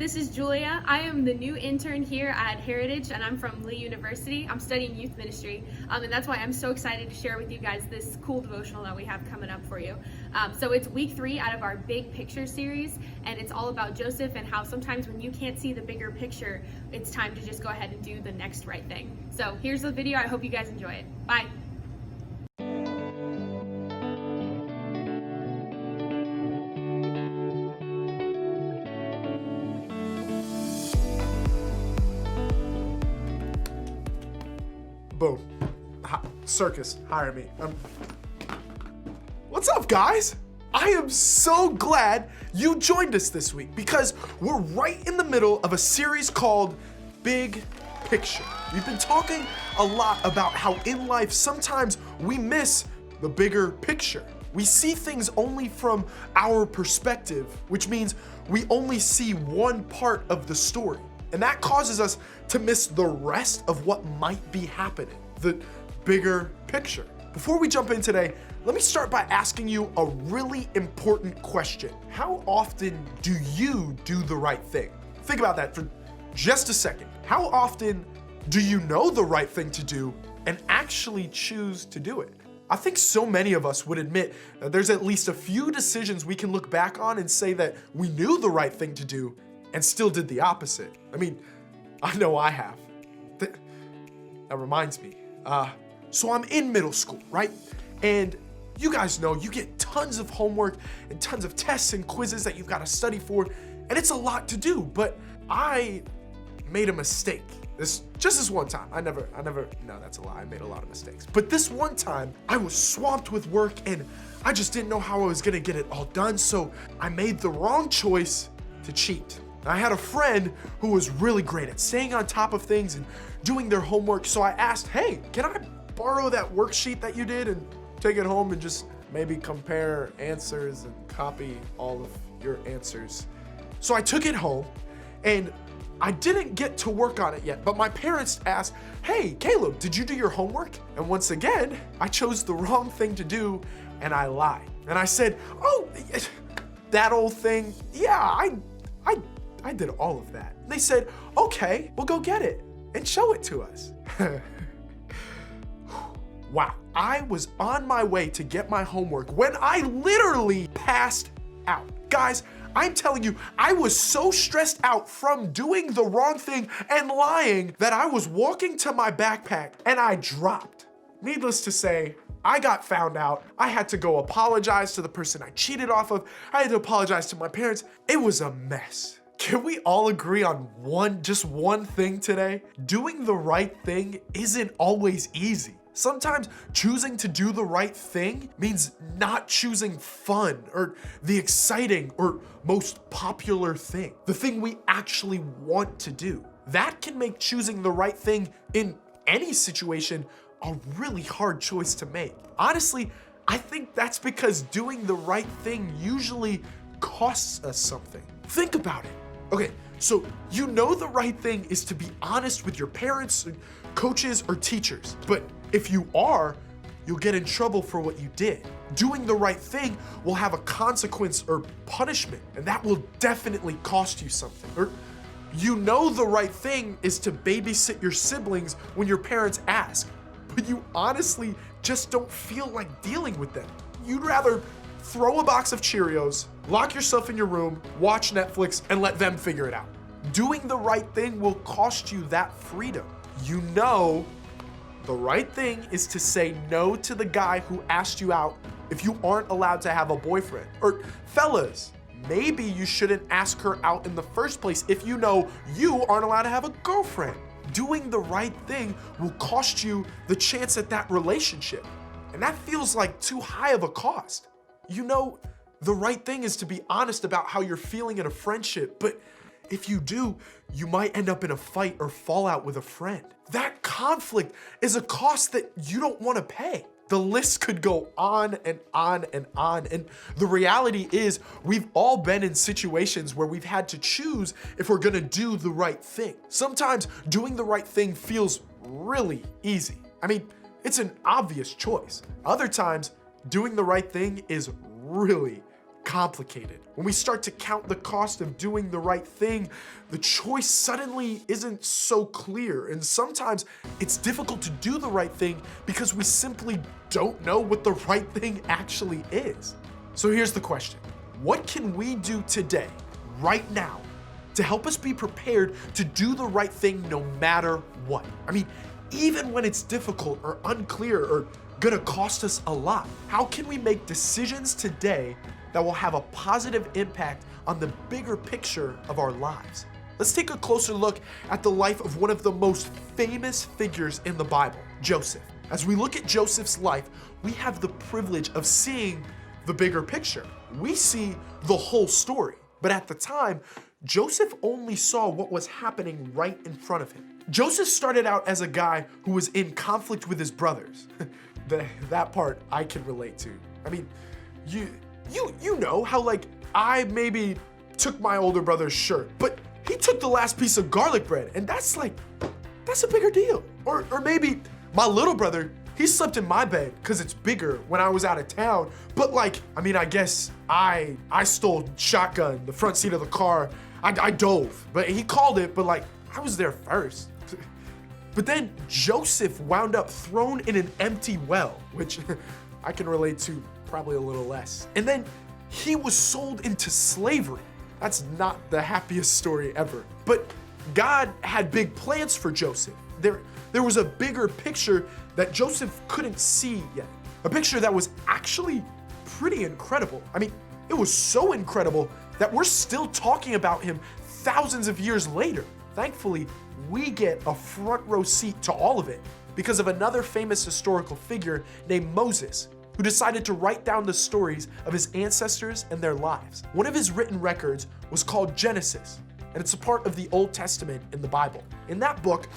this is Julia. I am the new intern here at Heritage, and I'm from Lee University. I'm studying youth ministry, and that's why I'm so excited to share with you guys this cool devotional that we have coming up for you. So it's week 3 out of our Big Picture series, and it's all about Joseph and how sometimes when you can't see the bigger picture, it's time to just go ahead and do the next right thing. So here's the video. I hope you guys enjoy it. Bye. Boom. Circus, hire me. What's up, guys? I am so glad you joined us this week because we're right in the middle of a series called Big Picture. We've been talking a lot about how in life sometimes we miss the bigger picture. We see things only from our perspective, which means we only see one part of the story. And that causes us to miss the rest of what might be happening, the bigger picture. Before we jump in today, let me start by asking you a really important question. How often do you do the right thing? Think about that for just a second. How often do you know the right thing to do and actually choose to do it? I think so many of us would admit that there's at least a few decisions we can look back on and say that we knew the right thing to do and still did the opposite. I mean, I know I have. That reminds me. So I'm in middle school, right? And you guys know you get tons of homework and tons of tests and quizzes that you've got to study for, and it's a lot to do, but I made a mistake. Just this one time. No, that's a lie. I made a lot of mistakes. But this one time, I was swamped with work and I just didn't know how I was gonna get it all done, so I made the wrong choice to cheat. I had a friend who was really great at staying on top of things and doing their homework, so I asked, hey, can I borrow that worksheet that you did and take it home and just maybe compare answers and copy all of your answers? So I took it home and I didn't get to work on it yet, but my parents asked, hey, Caleb, did you do your homework? And once again, I chose the wrong thing to do and I lied. And I said, oh, that old thing, yeah, I did all of that. They said, okay, well go get it and show it to us. Wow, I was on my way to get my homework when I literally passed out. Guys, I'm telling you, I was so stressed out from doing the wrong thing and lying that I was walking to my backpack and I dropped. Needless to say, I got found out. I had to go apologize to the person I cheated off of. I had to apologize to my parents. It was a mess. Can we all agree on just one thing today? Doing the right thing isn't always easy. Sometimes choosing to do the right thing means not choosing fun or the exciting or most popular thing, the thing we actually want to do. That can make choosing the right thing in any situation a really hard choice to make. Honestly, I think that's because doing the right thing usually costs us something. Think about it. Okay, so you know the right thing is to be honest with your parents, coaches, or teachers, but if you are, you'll get in trouble for what you did. Doing the right thing will have a consequence or punishment, and that will definitely cost you something. Or you know the right thing is to babysit your siblings when your parents ask, but you honestly just don't feel like dealing with them. You'd rather throw a box of Cheerios, lock yourself in your room, watch Netflix, and let them figure it out. Doing the right thing will cost you that freedom. You know the right thing is to say no to the guy who asked you out if you aren't allowed to have a boyfriend. Or fellas, maybe you shouldn't ask her out in the first place if you know you aren't allowed to have a girlfriend. Doing the right thing will cost you the chance at that relationship. And that feels like too high of a cost. You know, the right thing is to be honest about how you're feeling in a friendship, but if you do, you might end up in a fight or fallout with a friend. That conflict is a cost that you don't want to pay. The list could go on and on and on. And the reality is we've all been in situations where we've had to choose if we're gonna do the right thing. Sometimes doing the right thing feels really easy. I mean, it's an obvious choice. Other times, doing the right thing is really, complicated. When we start to count the cost of doing the right thing, the choice suddenly isn't so clear. And sometimes it's difficult to do the right thing because we simply don't know what the right thing actually is. So here's the question. What can we do today, right now, to help us be prepared to do the right thing no matter what? I mean, even when it's difficult or unclear or gonna cost us a lot, how can we make decisions today that will have a positive impact on the bigger picture of our lives? Let's take a closer look at the life of one of the most famous figures in the Bible, Joseph. As we look at Joseph's life, we have the privilege of seeing the bigger picture. We see the whole story, but at the time, Joseph only saw what was happening right in front of him. Joseph started out as a guy who was in conflict with his brothers. That part I can relate to. I mean, you know how like I maybe took my older brother's shirt, but he took the last piece of garlic bread, and that's a bigger deal. Or maybe my little brother, he slept in my bed because it's bigger when I was out of town. But like, I mean, I guess I stole shotgun, the front seat of the car. I dove, but he called it, but like, I was there first. But then Joseph wound up thrown in an empty well, which I can relate to probably a little less. And then he was sold into slavery. That's not the happiest story ever. But God had big plans for Joseph. There was a bigger picture that Joseph couldn't see yet. A picture that was actually pretty incredible. I mean, it was so incredible that we're still talking about him thousands of years later. Thankfully, we get a front row seat to all of it because of another famous historical figure named Moses, who decided to write down the stories of his ancestors and their lives. One of his written records was called Genesis, and it's a part of the Old Testament in the Bible. In that book,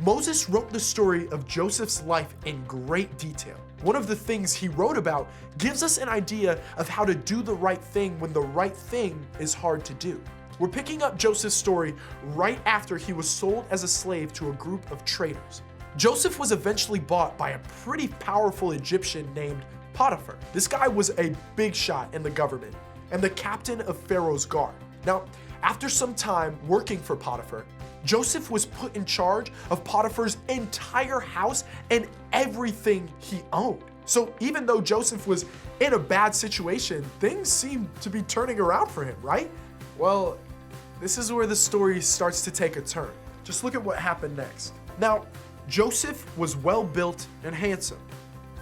Moses wrote the story of Joseph's life in great detail. One of the things he wrote about gives us an idea of how to do the right thing when the right thing is hard to do. We're picking up Joseph's story right after he was sold as a slave to a group of traders. Joseph was eventually bought by a pretty powerful Egyptian named Potiphar. This guy was a big shot in the government and the captain of Pharaoh's guard. Now, after some time working for Potiphar, Joseph was put in charge of Potiphar's entire house and everything he owned. So even though Joseph was in a bad situation, things seemed to be turning around for him, right? Well, this is where the story starts to take a turn. Just look at what happened next. Now, Joseph was well built and handsome.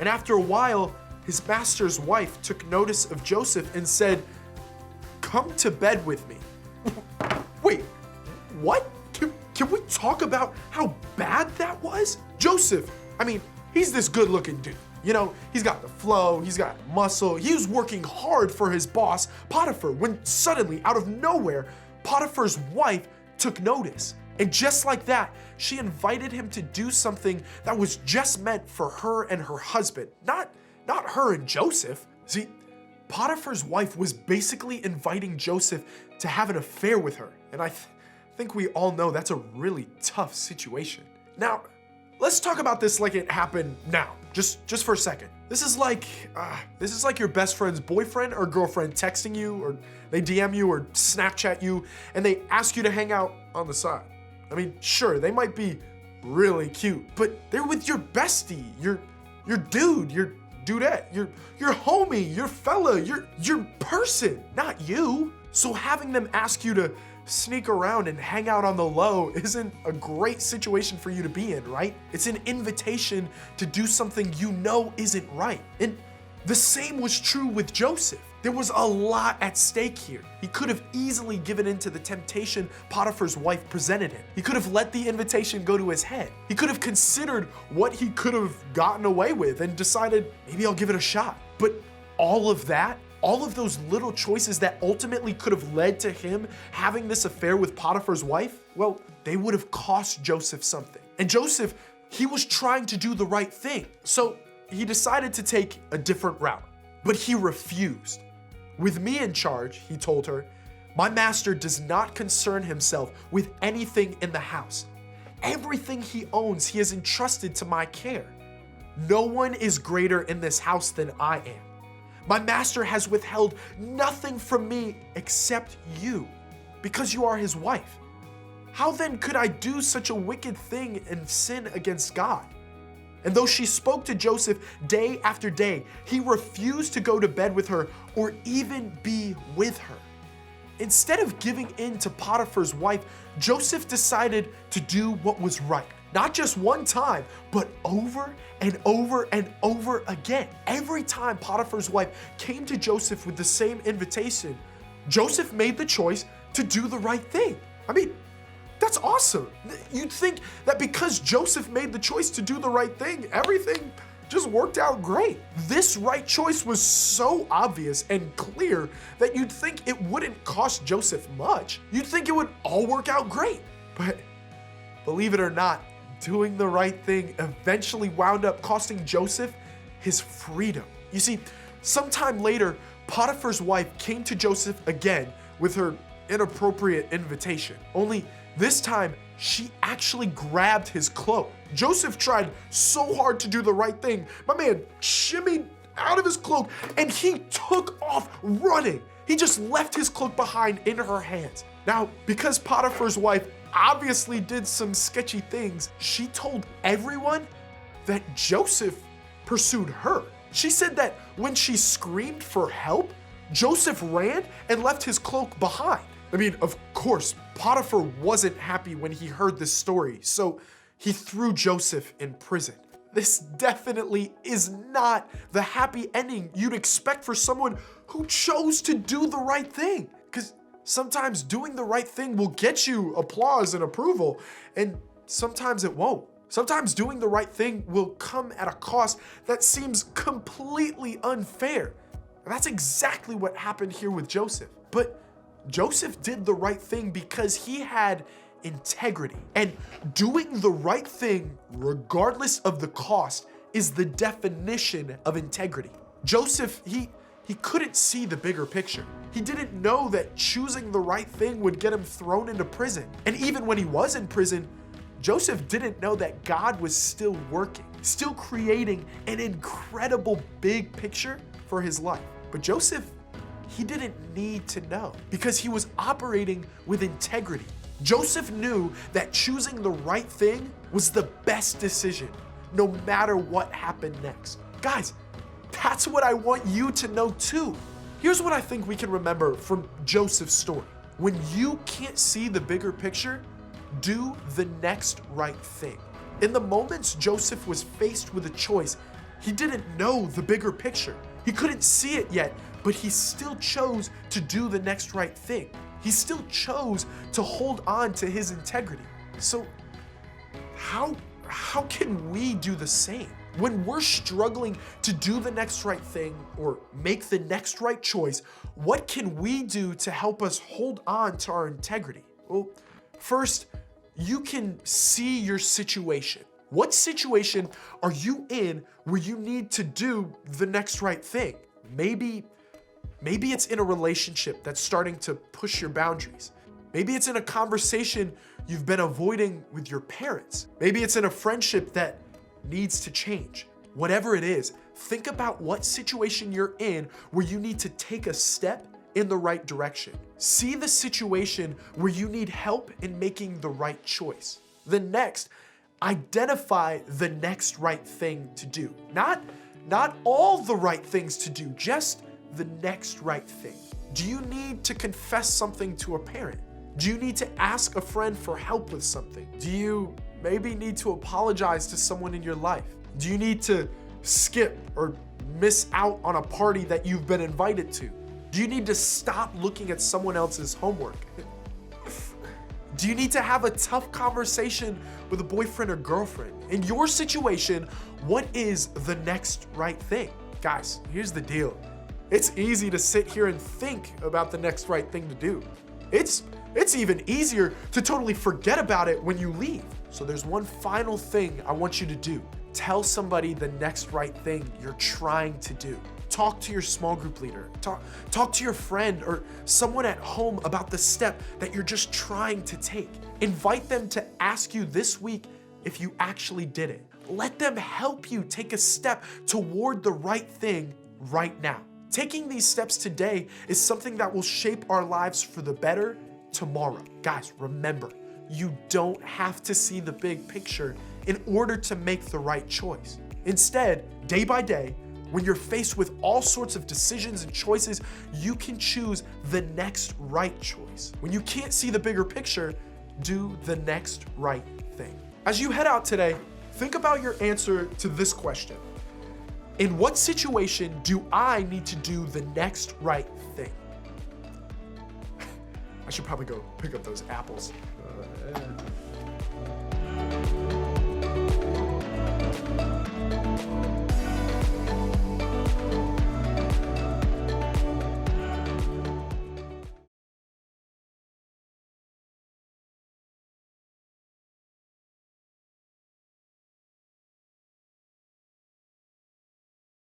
And after a while, his master's wife took notice of Joseph and said, "Come to bed with me." Wait, what? Can we talk about how bad that was? Joseph, I mean, he's this good looking dude. You know, he's got the flow, he's got muscle. He was working hard for his boss, Potiphar, when suddenly, out of nowhere, Potiphar's wife took notice. And just like that, she invited him to do something that was just meant for her and her husband, not her and Joseph. See, Potiphar's wife was basically inviting Joseph to have an affair with her. And I think we all know that's a really tough situation. Now, let's talk about this like it happened now, just for a second. This is like your best friend's boyfriend or girlfriend texting you, or they DM you or Snapchat you, and they ask you to hang out on the side. I mean, sure, they might be really cute, but they're with your bestie, your dude, your dudette, your homie, your fella, your person, not you. So having them ask you to sneak around and hang out on the low isn't a great situation for you to be in, right? It's an invitation to do something you know isn't right. And the same was true with Joseph. There was a lot at stake here. He could have easily given in to the temptation Potiphar's wife presented him. He could have let the invitation go to his head. He could have considered what he could have gotten away with and decided, maybe I'll give it a shot. But all of that, all of those little choices that ultimately could have led to him having this affair with Potiphar's wife, well, they would have cost Joseph something. And Joseph, he was trying to do the right thing. So he decided to take a different route, but he refused. "With me in charge," he told her, "my master does not concern himself with anything in the house. Everything he owns, he has entrusted to my care. No one is greater in this house than I am. My master has withheld nothing from me except you, because you are his wife. How then could I do such a wicked thing and sin against God?" And though she spoke to Joseph day after day, he refused to go to bed with her or even be with her. Instead of giving in to Potiphar's wife, Joseph decided to do what was right. Not just one time, but over and over and over again. Every time Potiphar's wife came to Joseph with the same invitation, Joseph made the choice to do the right thing. I mean, that's awesome. You'd think that because Joseph made the choice to do the right thing, everything just worked out great. This right choice was so obvious and clear that you'd think it wouldn't cost Joseph much. You'd think it would all work out great. But believe it or not, doing the right thing eventually wound up costing Joseph his freedom. You see, sometime later, Potiphar's wife came to Joseph again with her inappropriate invitation. Only this time, she actually grabbed his cloak. Joseph tried so hard to do the right thing. My man shimmied out of his cloak and he took off running. He just left his cloak behind in her hands. Now, because Potiphar's wife obviously did some sketchy things, she told everyone that Joseph pursued her. She said that when she screamed for help, Joseph ran and left his cloak behind. I mean, of course, Potiphar wasn't happy when he heard this story, so he threw Joseph in prison. This definitely is not the happy ending you'd expect for someone who chose to do the right thing. Because sometimes doing the right thing will get you applause and approval, and sometimes it won't. Sometimes doing the right thing will come at a cost that seems completely unfair. And that's exactly what happened here with Joseph. But Joseph did the right thing because he had integrity. And doing the right thing, regardless of the cost, is the definition of integrity. Joseph, he couldn't see the bigger picture. He didn't know that choosing the right thing would get him thrown into prison. And even when he was in prison, Joseph didn't know that God was still working, still creating an incredible big picture for his life. But Joseph, he didn't need to know because he was operating with integrity. Joseph knew that choosing the right thing was the best decision, no matter what happened next. Guys, that's what I want you to know too. Here's what I think we can remember from Joseph's story. When you can't see the bigger picture, do the next right thing. In the moments Joseph was faced with a choice, he didn't know the bigger picture. He couldn't see it yet, but he still chose to do the next right thing. He still chose to hold on to his integrity. So how can we do the same? When we're struggling to do the next right thing or make the next right choice, what can we do to help us hold on to our integrity? Well, first, you can see your situation. What situation are you in where you need to do the next right thing? Maybe it's in a relationship that's starting to push your boundaries. Maybe it's in a conversation you've been avoiding with your parents. Maybe it's in a friendship that needs to change. Whatever it is, think about what situation you're in where you need to take a step in the right direction. See the situation where you need help in making the right choice. Then next, identify the next right thing to do. Not all the right things to do, just the next right thing. Do you need to confess something to a parent? Do you need to ask a friend for help with something? Do you maybe need to apologize to someone in your life? Do you need to skip or miss out on a party that you've been invited to? Do you need to stop looking at someone else's homework? Do you need to have a tough conversation with a boyfriend or girlfriend? In your situation, what is the next right thing? Guys, here's the deal. It's easy to sit here and think about the next right thing to do. It's even easier to totally forget about it when you leave. So there's one final thing I want you to do. Tell somebody the next right thing you're trying to do. Talk to your small group leader. Talk to your friend or someone at home about the step that you're just trying to take. Invite them to ask you this week if you actually did it. Let them help you take a step toward the right thing right now. Taking these steps today is something that will shape our lives for the better tomorrow. Guys, remember, you don't have to see the big picture in order to make the right choice. Instead, day by day, when you're faced with all sorts of decisions and choices, you can choose the next right choice. When you can't see the bigger picture, do the next right thing. As you head out today, think about your answer to this question. In what situation do I need to do the next right thing? I should probably go pick up those apples.